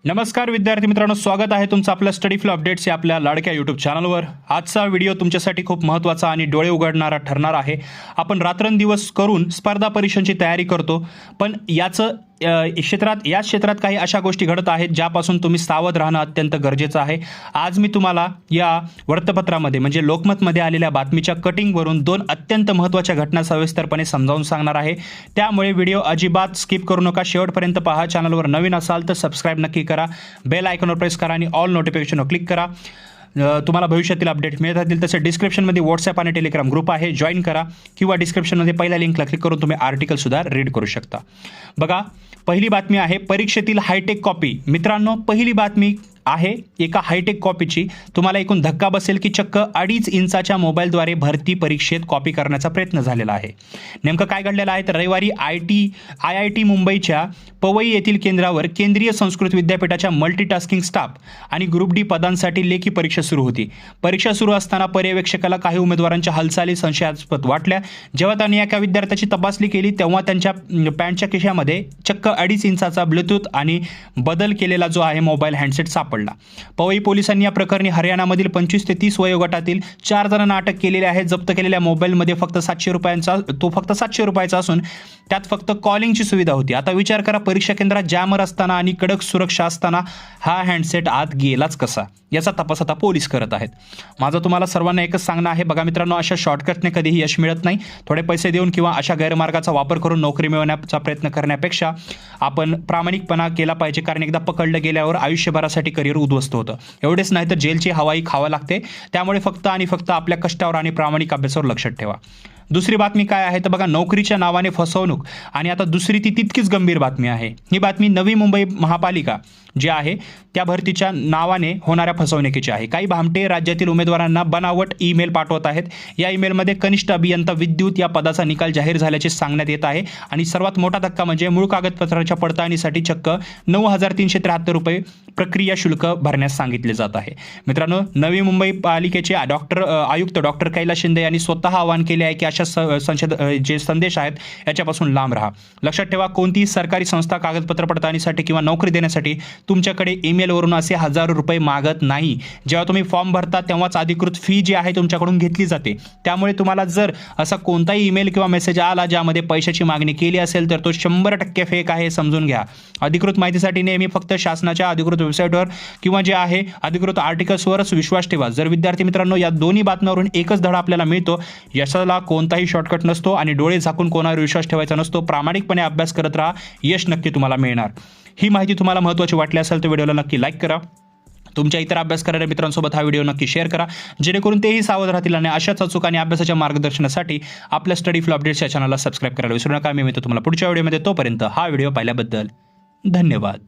नमस्कार विद्यार्थी मित्रांनो, स्वागत आहे तुमचं आपल्या स्टडी फ्लो अपडेट्स या आपल्या लाडक्या यूट्यूब चॅनलवर। आजचा व्हिडिओ तुमच्यासाठी खूप महत्त्वाचा आणि डोळे उघडणारा ठरणार आहे। आपण रात्रंदिवस करून स्पर्धा परीक्षांची तयारी करतो, पण या क्षेत्रात काही अशा गोष्टी घडत आहेत ज्यापासून तुम्ही सावध राहणं अत्यंत गरजेचं आहे। आज मी तुम्हाला या वृत्तपत्रामध्ये म्हणजे लोकमतमध्ये आलेल्या बातमीच्या कटिंगवरून दोन अत्यंत महत्त्वाच्या घटना सविस्तरपणे समजावून सांगणार आहे। त्यामुळे व्हिडिओ अजिबात स्किप करू नका, शेवटपर्यंत पहा। चॅनलवर नवीन असाल तर सबस्क्राइब नक्की करा, बेल आयकॉनवर प्रेस करा आणि ऑल नोटिफिकेशनवर क्लिक करा। तुम्हाला भविष्यातील अपडेट मिळत राहतील। तसे डिस्क्रिप्शनमध्ये व्हॉट्सॲप आणि टेलिग्राम ग्रुप आहे, जॉईन करा, किंवा डिस्क्रिप्शनमध्ये पहिल्या लिंकला क्लिक करून तुम्ही आर्टिकलसुद्धा रीड करू शकता। बघा, पहिली बातमी आहे परीक्षेतील हायटेक कॉपी। मित्रांनो, पहिली बातमी आहे एका हायटेक कॉपीची। तुम्हाला ऐकून धक्का बसेल की चक्क 2.5 इंचाच्या मोबाईलद्वारे भरती परीक्षेत कॉपी करण्याचा प्रयत्न झालेला आहे। नेमकं काय घडलेलं आहे तर रविवारी IIT मुंबईच्या पवई येथील केंद्रावर केंद्रीय संस्कृत विद्यापीठाच्या मल्टीटास्किंग स्टाफ आणि ग्रुप डी पदांसाठी लेखी परीक्षा सुरू होती। परीक्षा सुरू असताना पर्यवेक्षकाला काही उमेदवारांच्या हालचाली संशयास्पद वाटल्या। जेव्हा त्यांनी एका विद्यार्थ्याची तपासणी केली तेव्हा त्यांच्या पॅन्टच्या खिशामध्ये चक्क 2.5 इंचाचा ब्लूटूथ आणि बदल केलेला जो आहे मोबाईल हँडसेट सापडला। पवई पोलिसांनी या प्रकरणी हरियाणामधील 25 ते 30 वयोगटातील 4 जणांना अटक केलेली आहे। जप्त केलेल्या मोबाईलमध्ये फक्त 700 रुपयाचा असून त्यात फक्त कॉलिंगची सुविधा होती। आता विचार करा, परीक्षा केंद्रात जॅमर असताना आणि कडक सुरक्षा असताना हा हँडसेट आत गेलाच कसा, याचा तपास आता पोलीस करत आहेत। माझं तुम्हाला सर्वांना एकच सांगणं आहे, बघा मित्रांनो, अशा शॉर्टकटने कधीही यश मिळत नाही। थोडे पैसे देऊन किंवा अशा गैरमार्गाचा वापर करून नोकरी मिळवण्याचा प्रयत्न करण्यापेक्षा आपण प्रामाणिकपणा केला पाहिजे, कारण एकदा पकडलं गेल्यावर आयुष्यभरासाठी करिअर उद्ध्वस्त होतं। एवढेच नाही तर जेलची हवाई खावा लागते। त्यामुळे फक्त आणि फक्त आपल्या कष्टावर आणि प्रामाणिक अभ्यासावर लक्ष ठेवा। दुसरी बातमी काय आहे तर बघा, नोकरीच्या नावाने फसवणूक। आणि आता दुसरी ती तितकीच गंभीर बातमी आहे। ही बातमी नवी मुंबई महापालिका जी आहे त्या भरतीच्या नावाने होणाऱ्या फसवणुकीची आहे। काही भामटे राज्यातील उमेदवारांना बनावट ईमेल पाठवत आहेत। या ईमेलमध्ये कनिष्ठ अभियंता विद्युत या पदाचा निकाल जाहीर झाल्याचे सांगण्यात येत आहे। आणि सर्वात मोठा धक्का म्हणजे मूळ कागदपत्राच्या पडताळणीसाठी चक्क 9,373 रुपये प्रक्रिया शुल्क भरण्यास सांगितले जात आहे। मित्रांनो, नवी मुंबई पालिकेचे आयुक्त डॉक्टर कैलास शिंदे यांनी स्वतः आवाहन केले आहे की अशा जे संदेश आहेत याच्यापासून लांब राहा। लक्षात ठेवा, कोणतीही सरकारी संस्था कागदपत्र पडताळणीसाठी किंवा नोकरी देण्यासाठी तुमच्याकडे ईमेलवरून असे हजारो रुपये मागत नाही। जेव्हा तुम्ही फॉर्म भरता तेव्हाच अधिकृत फी जी आहे तुमच्याकडून घेतली जाते। त्यामुळे तुम्हाला जर असा कोणताही ईमेल किंवा मेसेज आला ज्यामध्ये पैशाची मागणी केली असेल तर तो 100% फेक आहे, समजून घ्या। अधिकृत माहितीसाठी नेहमी फक्त शासनाच्या अधिकृत वेबसाईटवर किंवा जे आहे अधिकृत आर्टिकल्सवरच विश्वास ठेवा। जर विद्यार्थी मित्रांनो, या दोन्ही बातम्यांवरून एकच धडा आपल्याला मिळतो, यशाला कोणताही शॉर्टकट नसतो आणि डोळे झाकून कोणावर विश्वास ठेवायचा नसतो। प्रामाणिकपणे अभ्यास करत राहा, यश नक्की तुम्हाला मिळणार। ही माहिती तुम्हाला महत्त्वाची वाटली असेल तर व्हिडिओला नक्की लाईक करा। तुमच्या इतर अभ्यास करणाऱ्या मित्रांसोबत हा व्हिडिओ नक्की शेअर करा, जेणेकरून तेही सावध राहतील आणि अशाच अचूक आणि अभ्यासाच्या मार्गदर्शनासाठी आपल्या स्टडी फ्लो अपडेट्स या चॅनलला सबस्क्राईब करायला विसरू नका। मी तुम्हाला पुढच्या व्हिडिओमध्ये, तोपर्यंत हा व्हिडिओ पाहिल्याबद्दल धन्यवाद।